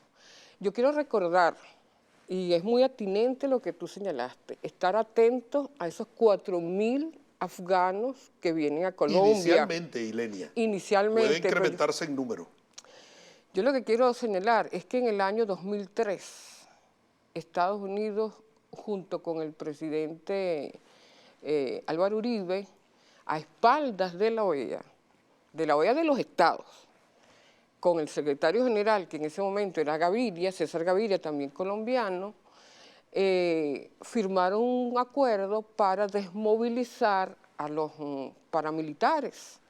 Yo quiero recordar, y es muy atinente lo que tú señalaste, estar atentos a esos 4.000 afganos que vienen a Colombia. Inicialmente, Ilenia. Inicialmente. Puede incrementarse en número. Yo lo que quiero señalar es que en el año 2003, Estados Unidos, junto con el presidente Álvaro Uribe, a espaldas de la OEA de los estados, con el secretario general, que en ese momento era Gaviria, César Gaviria, también colombiano, firmaron un acuerdo para desmovilizar a los paramilitares,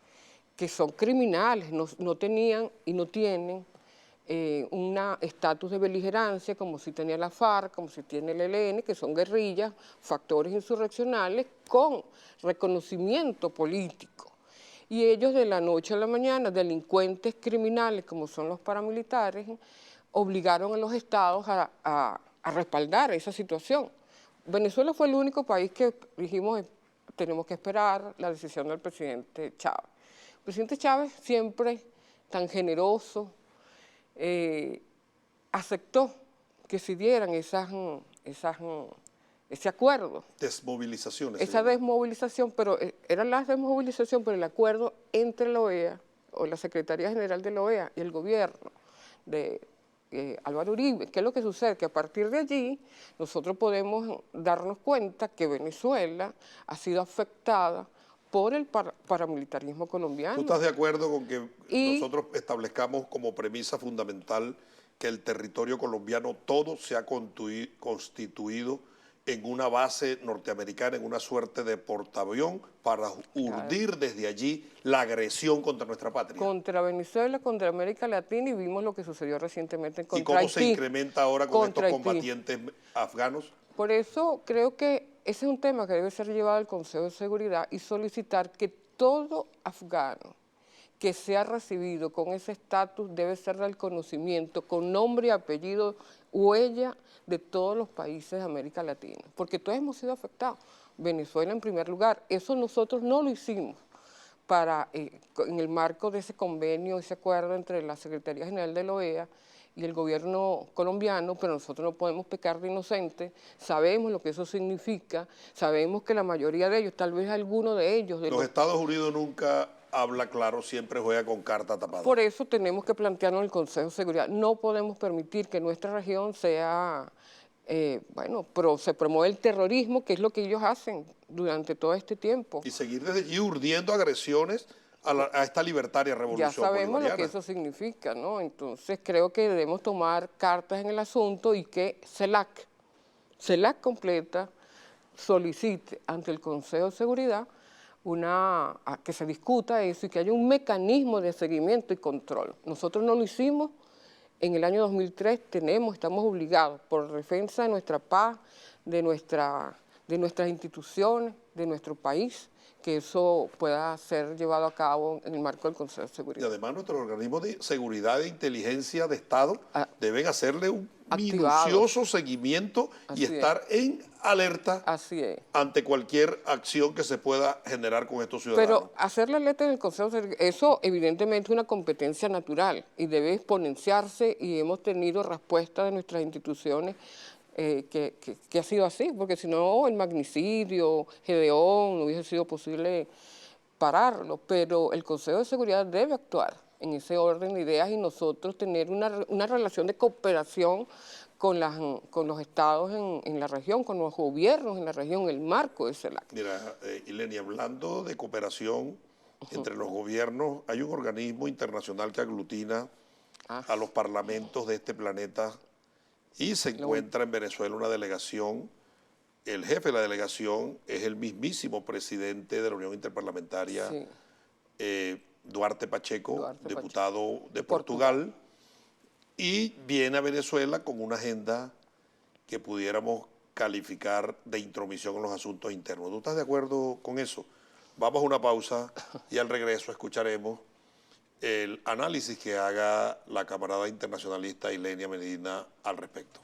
que son criminales, no tenían y no tienen un estatus de beligerancia como si tenía la FARC, como si tiene el ELN, que son guerrillas, factores insurreccionales con reconocimiento político. Y ellos de la noche a la mañana, delincuentes criminales como son los paramilitares, obligaron a los estados a respaldar esa situación. Venezuela fue el único país que dijimos tenemos que esperar la decisión del presidente Chávez. El presidente Chávez, siempre tan generoso, aceptó que se dieran ese acuerdo. Desmovilizaciones. Esa desmovilización, pero era la desmovilización, pero el acuerdo entre la OEA, o la Secretaría General de la OEA y el gobierno de Álvaro Uribe. ¿Qué es lo que sucede? Que a partir de allí nosotros podemos darnos cuenta que Venezuela ha sido afectada por el paramilitarismo colombiano. ¿Tú estás de acuerdo con que nosotros establezcamos como premisa fundamental que el territorio colombiano todo se ha constituido en una base norteamericana, en una suerte de portaavión para urdir desde allí la agresión contra nuestra patria? Contra Venezuela, contra América Latina, y vimos lo que sucedió recientemente contra Haití. ¿Y cómo Haití, se incrementa ahora con estos Haití. combatientes afganos? Por eso creo que ese es un tema que debe ser llevado al Consejo de Seguridad y solicitar que todo afgano que sea recibido con ese estatus debe ser del conocimiento, con nombre y apellido, huella de todos los países de América Latina, porque todos hemos sido afectados. Venezuela en primer lugar, eso nosotros no lo hicimos en el marco de ese convenio, ese acuerdo entre la Secretaría General de la OEA y el gobierno colombiano, pero nosotros no podemos pecar de inocentes, sabemos lo que eso significa, sabemos que la mayoría de ellos, tal vez alguno de ellos... Los Estados Unidos nunca habla claro, siempre juega con carta tapada. Por eso tenemos que plantearnos en el Consejo de Seguridad. No podemos permitir que nuestra región sea, se promueve el terrorismo, que es lo que ellos hacen durante todo este tiempo. Y seguir desde allí urdiendo agresiones a esta libertaria revolución Ya sabemos lo que bolivariana. eso significa, ¿no? Entonces creo que debemos tomar cartas en el asunto y que CELAC completa, solicite ante el Consejo de Seguridad que se discuta eso y que haya un mecanismo de seguimiento y control. Nosotros no lo hicimos en el año 2003, estamos obligados por defensa de nuestra paz, de nuestras instituciones, de nuestro país, que eso pueda ser llevado a cabo en el marco del Consejo de Y Seguridad. además nuestros organismos de seguridad e inteligencia de Estado deben hacerle un Activado. minucioso seguimiento y Así estar en alerta Así es. ante cualquier acción que se pueda generar con estos ciudadanos. Pero hacer la letra en el Consejo de Seguridad, eso evidentemente es una competencia natural y debe exponenciarse y hemos tenido respuesta de nuestras instituciones que ha sido así, porque si no el magnicidio, Gedeón, no hubiese sido posible pararlo, pero el Consejo de Seguridad debe actuar en ese orden de ideas y nosotros tener una relación de cooperación con los estados en la región, con los gobiernos en la región, en el marco de CELAC. Mira, Ilenia, hablando de cooperación entre los gobiernos, hay un organismo internacional que aglutina a los parlamentos de este planeta y se encuentra en Venezuela una delegación. El jefe de la delegación es el mismísimo presidente de la Unión Interparlamentaria, Sí. Duarte Pacheco, Duarte diputado de Portugal, y viene a Venezuela con una agenda que pudiéramos calificar de intromisión en los asuntos internos. ¿Tú estás de acuerdo con eso? Vamos a una pausa y al regreso escucharemos el análisis que haga la camarada internacionalista Ilenia Medina al respecto.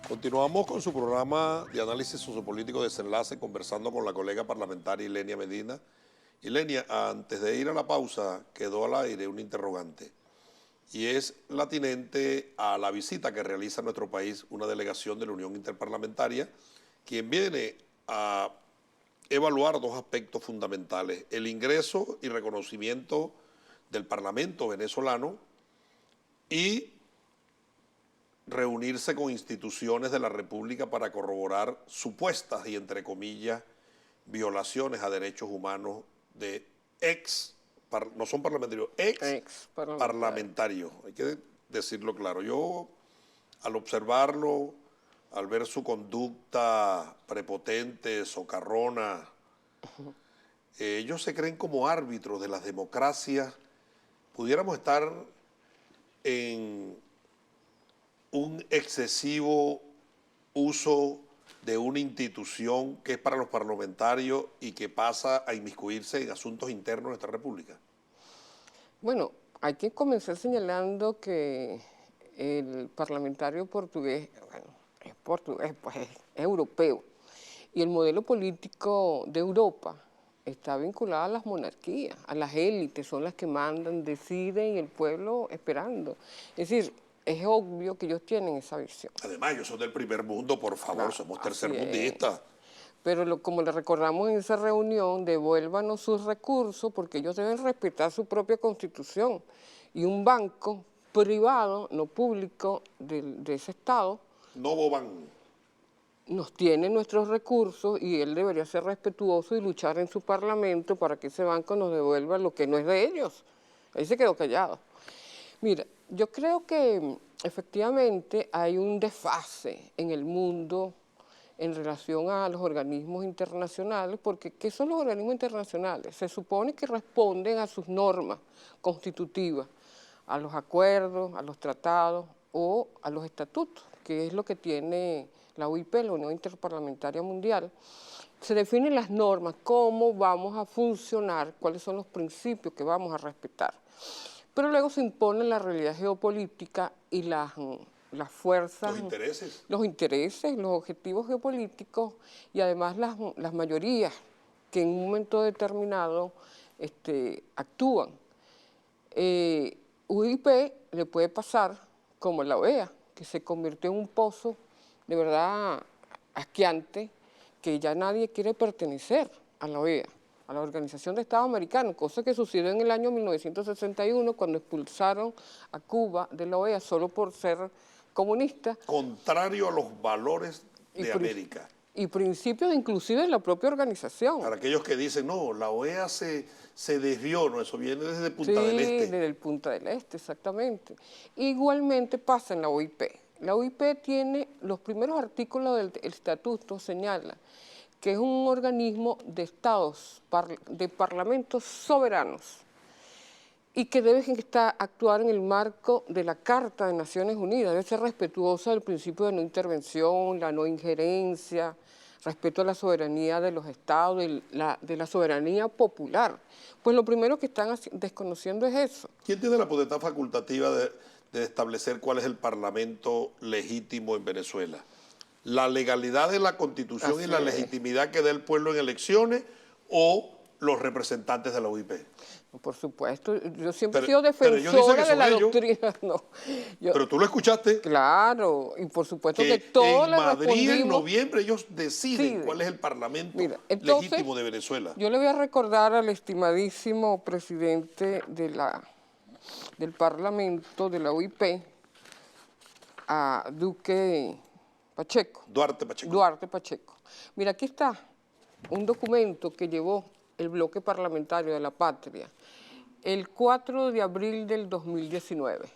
Continuamos con su programa de análisis sociopolítico Desenlace, conversando con la colega parlamentaria Ilenia Medina. Ilenia, antes de ir a la pausa, quedó al aire un interrogante, y es latinente a la visita que realiza a nuestro país una delegación de la Unión Interparlamentaria, quien viene a evaluar dos aspectos fundamentales: el ingreso y reconocimiento del Parlamento venezolano y reunirse con instituciones de la República para corroborar supuestas y, entre comillas, violaciones a derechos humanos de no son parlamentarios, ex parlamentarios. Hay que decirlo claro. Yo, al observarlo, al ver su conducta prepotente, socarrona, ellos se creen como árbitros de las democracias. Pudiéramos estar en un excesivo uso de una institución que es para los parlamentarios y que pasa a inmiscuirse en asuntos internos de nuestra República. Bueno, hay que comenzar señalando que el parlamentario portugués, es portugués, pues es europeo, y el modelo político de Europa está vinculado a las monarquías, a las élites, son las que mandan, deciden y el pueblo esperando. Es decir, es obvio que ellos tienen esa visión. Además, ellos son del primer mundo, por favor, claro, somos tercermundistas. Pero como le recordamos en esa reunión, devuélvanos sus recursos porque ellos deben respetar su propia constitución. Y un banco privado, no público, de ese Estado, Novoban, nos tiene nuestros recursos y él debería ser respetuoso y luchar en su parlamento para que ese banco nos devuelva lo que no es de ellos. Ahí se quedó callado. Mira, Yo creo que efectivamente hay un desfase en el mundo en relación a los organismos internacionales, porque ¿qué son los organismos internacionales? Se supone que responden a sus normas constitutivas, a los acuerdos, a los tratados o a los estatutos, que es lo que tiene la UIP, la Unión Interparlamentaria Mundial. Se definen las normas, cómo vamos a funcionar, cuáles son los principios que vamos a respetar. Pero luego se impone la realidad geopolítica y las fuerzas, los intereses, los objetivos geopolíticos y además las mayorías que en un momento determinado actúan. UIP le puede pasar como la OEA, que se convirtió en un pozo de verdad asqueante, que ya nadie quiere pertenecer a la OEA, a la Organización de Estados Americanos, cosa que sucedió en el año 1961 cuando expulsaron a Cuba de la OEA solo por ser comunista. Contrario a los valores de América. Y principios inclusive de la propia organización. Para aquellos que dicen, no, la OEA se desvió, no, eso viene desde Punta del Este. Sí, desde el Punta del Este, exactamente. Igualmente pasa en la OIP. La OIP tiene los primeros artículos del estatuto, señala que es un organismo de estados, de parlamentos soberanos y que debe actuar en el marco de la Carta de Naciones Unidas, debe ser respetuosa del principio de no intervención, la no injerencia, respeto a la soberanía de los estados, de la soberanía popular. Pues lo primero que están desconociendo es eso. ¿Quién tiene la potestad facultativa de establecer cuál es el parlamento legítimo en Venezuela? ¿La legalidad de la Constitución y la legitimidad que da el pueblo en elecciones o los representantes de la UIP? Por supuesto, yo siempre he sido defensora de la doctrina. No, pero tú lo escuchaste. Claro, y por supuesto que todos le respondimos. En Madrid, en noviembre, ellos deciden cuál es el parlamento legítimo de Venezuela. Yo le voy a recordar al estimadísimo presidente del Parlamento de la UIP, a Duarte Pacheco. Mira, aquí está un documento que llevó el bloque parlamentario de la Patria el 4 de abril del 2019,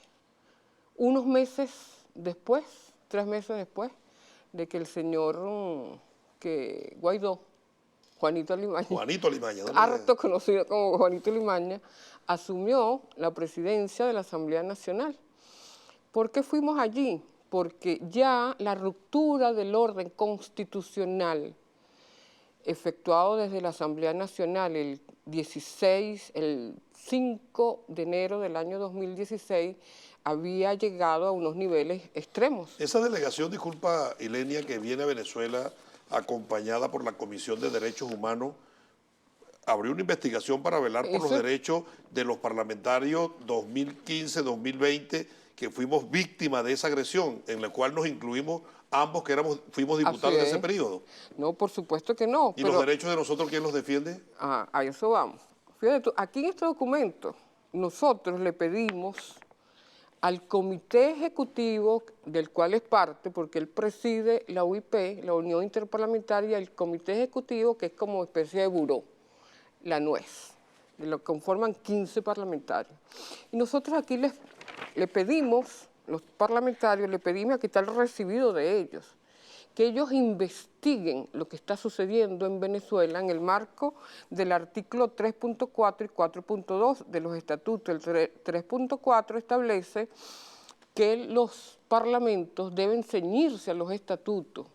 unos meses después, 3 meses después de que el señor Guaidó, Juanito Alimaña, harto conocido como Juanito Alimaña, asumió la presidencia de la Asamblea Nacional. ¿Por qué fuimos allí? Porque ya la ruptura del orden constitucional efectuado desde la Asamblea Nacional el 5 de enero del año 2016 había llegado a unos niveles extremos. Esa delegación, disculpa Ilenia, que viene a Venezuela acompañada por la Comisión de Derechos Humanos, abrió una investigación para velar por los derechos de los parlamentarios 2015-2020 que fuimos víctimas de esa agresión, en la cual nos incluimos ambos que fuimos diputados de ese periodo. No, por supuesto que no. ¿Y los derechos de nosotros quién los defiende? A eso vamos. Fíjate tú, aquí en este documento nosotros le pedimos al comité ejecutivo del cual es parte, porque él preside la UIP, la Unión Interparlamentaria, el comité ejecutivo que es como especie de buró, la nuez, de lo que conforman 15 parlamentarios. Y nosotros aquí le pedimos, los parlamentarios, le pedimos, aquí está el recibido de ellos, que ellos investiguen lo que está sucediendo en Venezuela en el marco del artículo 3.4 y 4.2 de los estatutos. El 3.4 establece que los parlamentos deben ceñirse a los estatutos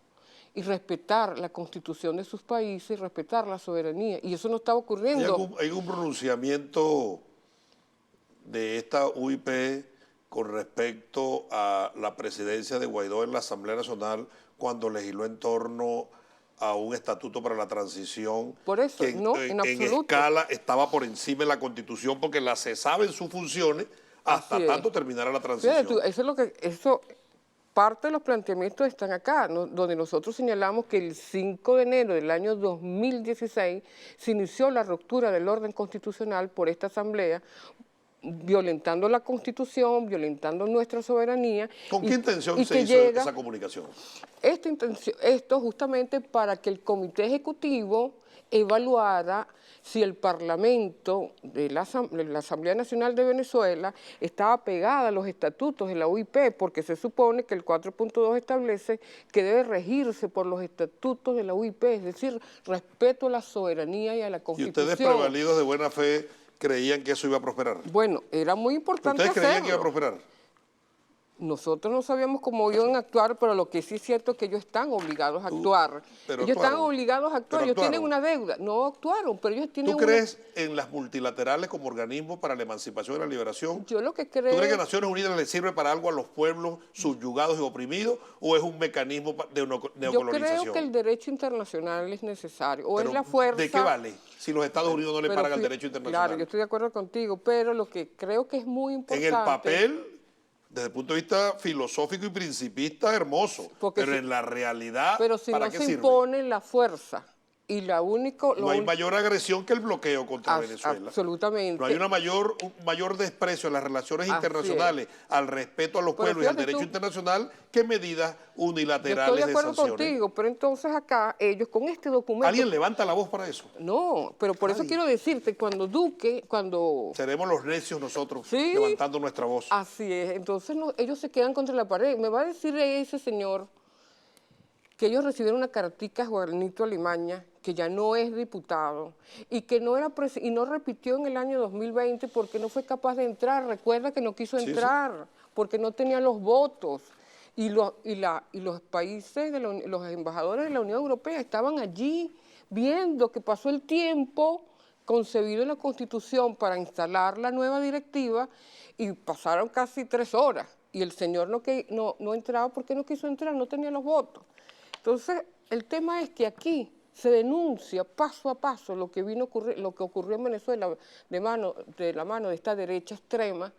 y respetar la constitución de sus países y respetar la soberanía. Y eso no está ocurriendo. Hay un pronunciamiento de esta UIP con respecto a la presidencia de Guaidó en la Asamblea Nacional cuando legisló en torno a un estatuto para la transición. Por eso, que no, en absoluto. Escala estaba por encima de la Constitución porque la cesaba en sus funciones hasta tanto terminara la transición. Fíjate tú, eso parte de los planteamientos están acá, donde nosotros señalamos que el 5 de enero del año 2016 se inició la ruptura del orden constitucional por esta asamblea, violentando la Constitución, violentando nuestra soberanía. ¿Con qué intención y se que hizo llega esa comunicación? Esto justamente para que el Comité Ejecutivo evaluara si el Parlamento de la Asamblea Nacional de Venezuela estaba pegada a los estatutos de la UIP, porque se supone que el 4.2 establece que debe regirse por los estatutos de la UIP, es decir, respeto a la soberanía y a la ¿Y Constitución. ustedes, prevalidos de buena fe, creían que eso iba a prosperar? Bueno, era muy importante ¿Ustedes creían que iba a hacerlo. prosperar? Nosotros no sabíamos cómo iban a actuar, pero lo que sí es cierto es que ellos están obligados a actuar. pero Ellos están actuaron. obligados a actuar, Pero ellos tienen actuaron. una deuda. No actuaron, pero ellos tienen ¿Tú crees en las multilaterales como organismo para la emancipación y la liberación? Yo lo que ¿Tú creo... crees que Naciones Unidas le sirve para algo a los pueblos subyugados y oprimidos o es un mecanismo de Yo neocolonización? creo que el derecho internacional es necesario, o Pero, es la fuerza... ¿de qué vale si los Estados Unidos no le pero pagan el fí- derecho internacional? Claro, yo estoy de acuerdo contigo, pero lo que creo que es muy importante... En el papel, desde el punto de vista filosófico y principista, hermoso, Porque pero si- en la realidad, Pero si ¿para no qué se sirve? impone la fuerza, y la único... No hay mayor agresión que el bloqueo contra As- Venezuela. absolutamente. No hay un mayor desprecio en las relaciones Así internacionales al respeto a los Pero pueblos y al fíjate derecho tú- internacional que medidas Yo unilaterales estoy de de acuerdo sanciones. contigo, pero entonces acá ellos con este documento... ¿Alguien levanta la voz para eso? No, pero por eso Nadie. quiero decirte, cuando... Seremos los necios nosotros Sí. levantando nuestra voz. Así es, entonces ellos se quedan contra la pared. Me va a decir ese señor que ellos recibieron una cartica a Juanito Alimaña, que ya no es diputado, y que no era y no repitió en el año 2020 porque no fue capaz de entrar. Recuerda que no quiso Sí, entrar, porque no tenía los votos. Y los países, los embajadores de la Unión Europea estaban allí viendo que pasó el tiempo concebido en la Constitución para instalar la nueva directiva y pasaron casi 3 horas. Y el señor no entraba porque no quiso entrar, no tenía los votos. Entonces, el tema es que aquí se denuncia paso a paso lo que ocurrió en Venezuela de la mano de esta derecha extrema,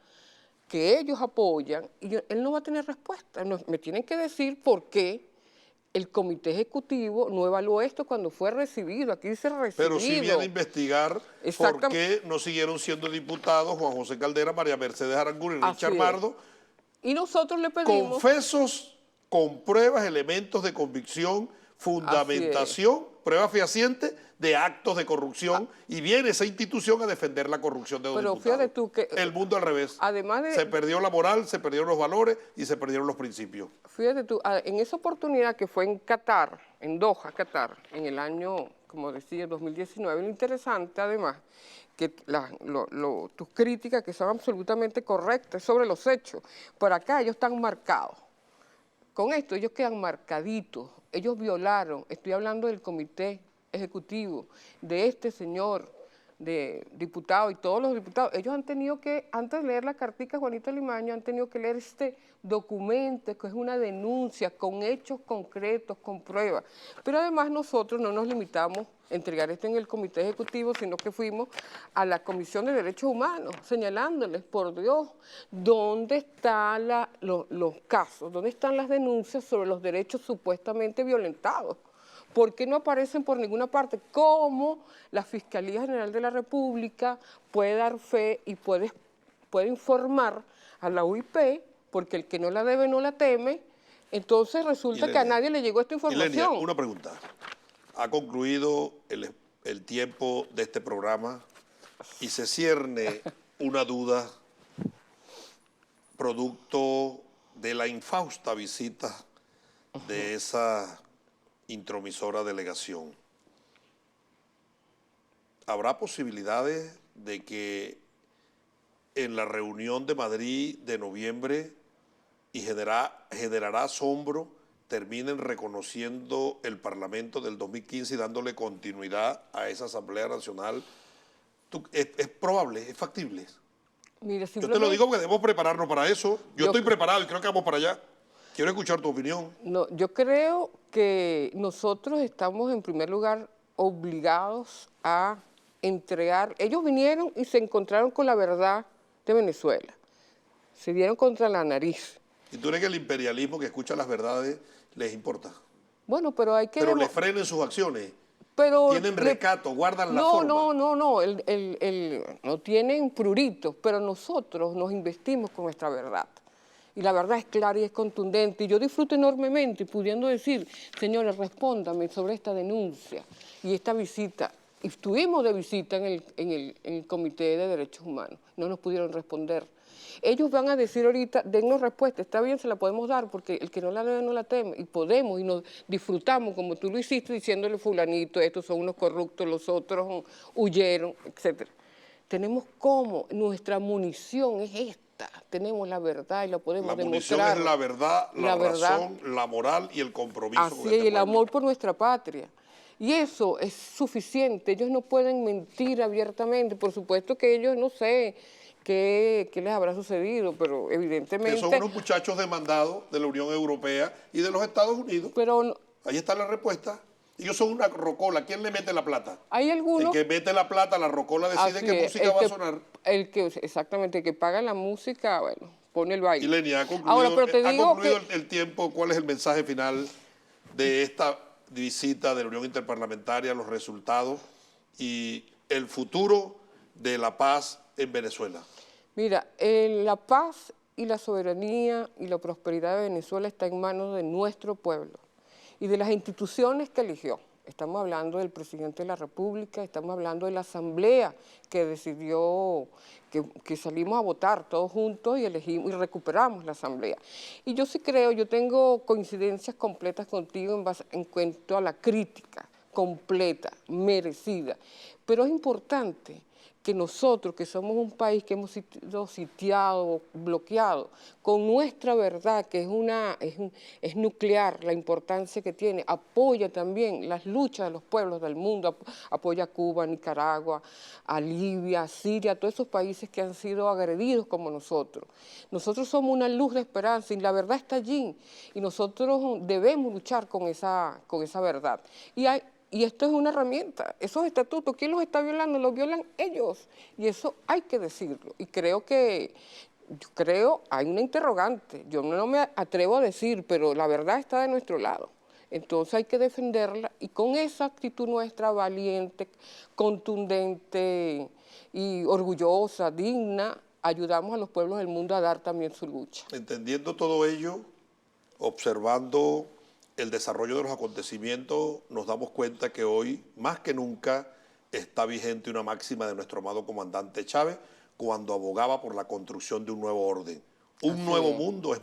que ellos apoyan, y él no va a tener respuesta. Me tienen que decir por qué el Comité Ejecutivo no evaluó esto cuando fue recibido. Aquí dice recibido. Pero sí viene a investigar por Exactamente. qué no siguieron siendo diputados Juan José Caldera, María Mercedes Aranguren y Así Richard es. Mardo, Y nosotros le pedimos... confesos con pruebas, elementos de convicción, fundamentación, pruebas fehacientes de actos de corrupción, y viene esa institución a defender la corrupción de los Pero diputados. fíjate tú que... El mundo al revés. Además de... Se perdió la moral, se perdieron los valores y se perdieron los principios. Fíjate tú, en esa oportunidad que fue en Qatar, en Doha, Qatar, en el año, como decía, 2019, lo interesante además, que tus críticas que son absolutamente correctas sobre los hechos, por acá ellos están marcados. Con esto ellos quedan marcaditos, ellos violaron, estoy hablando del Comité Ejecutivo, de este señor, de diputado y todos los diputados, ellos han tenido que, antes de leer la cartica Juanito Alimaña, han tenido que leer este documento, que es una denuncia con hechos concretos, con pruebas. Pero además nosotros no nos limitamos a entregar esto en el Comité Ejecutivo, sino que fuimos a la Comisión de Derechos Humanos, señalándoles, por Dios, dónde están los casos, dónde están las denuncias sobre los derechos supuestamente violentados. ¿Por qué no aparecen por ninguna parte? ¿Cómo la Fiscalía General de la República puede dar fe y puede informar a la UIP? Porque el que no la debe no la teme. Entonces resulta que a nadie le llegó esta información. Ilenia, una pregunta. Ha concluido el tiempo de este programa y se cierne una duda producto de la infausta visita de esa intromisora delegación. ¿Habrá posibilidades de que en la reunión de Madrid de noviembre y generará asombro, terminen reconociendo el Parlamento del 2015 y dándole continuidad a esa Asamblea Nacional? ¿Es probable? ¿Es factible? Mire, Yo te lo digo porque debemos prepararnos para eso. Yo estoy preparado y creo que vamos para allá. Quiero escuchar tu opinión. No, yo creo que nosotros estamos en primer lugar obligados a entregar. Ellos vinieron y se encontraron con la verdad de Venezuela. Se dieron contra la nariz. ¿Y tú crees que el imperialismo que escucha las verdades les importa? Bueno, pero hay que... Pero le frenen sus acciones. Pero Tienen recato, guardan la no, forma. no tienen pruritos, pero nosotros nos investimos con nuestra verdad. Y la verdad es clara y es contundente. Y yo disfruto enormemente pudiendo decir, señores, respóndame sobre esta denuncia y esta visita. Y estuvimos de visita en el Comité de Derechos Humanos. No nos pudieron responder. Ellos van a decir ahorita, dennos respuesta, está bien, se la podemos dar, porque el que no la debe no la teme, y podemos, y nos disfrutamos, como tú lo hiciste, diciéndole fulanito, estos son unos corruptos, los otros huyeron, etc. Tenemos cómo, nuestra munición es esta, tenemos la verdad y la podemos demostrar. La munición es la verdad, la razón, la moral y el compromiso así con este es, y el pueblo. amor por nuestra patria. Y eso es suficiente, ellos no pueden mentir abiertamente, por supuesto que ellos, no sé, qué les habrá sucedido, pero evidentemente... Que son unos muchachos demandados de la Unión Europea y de los Estados Unidos. Pero ahí está la respuesta. Ellos son una rocola. ¿Quién le mete la plata? Hay algunos... El que mete la plata, la rocola decide qué música va a sonar. Exactamente, el que paga la música, bueno, pone el baile. Y Lenia, ha concluido, ahora, pero te digo el tiempo. ¿Cuál es el mensaje final de esta visita de la Unión Interparlamentaria, los resultados y el futuro de la paz en Venezuela? Mira, la paz y la soberanía y la prosperidad de Venezuela está en manos de nuestro pueblo y de las instituciones que eligió. Estamos hablando del presidente de la República, estamos hablando de la Asamblea que decidió, que salimos a votar todos juntos y elegimos y recuperamos la Asamblea. Y yo sí creo, yo tengo coincidencias completas contigo en cuanto a la crítica completa, merecida, pero es importante que nosotros, que somos un país que hemos sido sitiado, bloqueado, con nuestra verdad, que es nuclear, la importancia que tiene, apoya también las luchas de los pueblos del mundo, apoya a Cuba, a Nicaragua, a Libia, a Siria, a todos esos países que han sido agredidos como nosotros. Nosotros somos una luz de esperanza y la verdad está allí, y nosotros debemos luchar con esa verdad. Y esto es una herramienta, esos estatutos, ¿quién los está violando? Los violan ellos, y eso hay que decirlo. Y creo, hay una interrogante, yo no me atrevo a decir, pero la verdad está de nuestro lado. Entonces hay que defenderla, y con esa actitud nuestra valiente, contundente y orgullosa, digna, ayudamos a los pueblos del mundo a dar también su lucha. Entendiendo todo ello, observando el desarrollo de los acontecimientos, nos damos cuenta que hoy, más que nunca, está vigente una máxima de nuestro amado comandante Chávez cuando abogaba por la construcción de un nuevo orden. Un nuevo mundo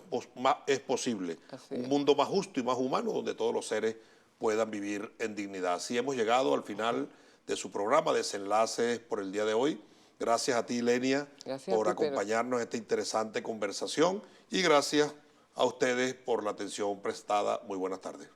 es posible, un mundo más justo y más humano donde todos los seres puedan vivir en dignidad. Así hemos llegado al final de su programa, Desenlaces por el día de hoy. Gracias a ti, Lenia, por acompañarnos en esta interesante conversación y gracias a ustedes por la atención prestada. Muy buenas tardes.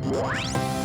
What?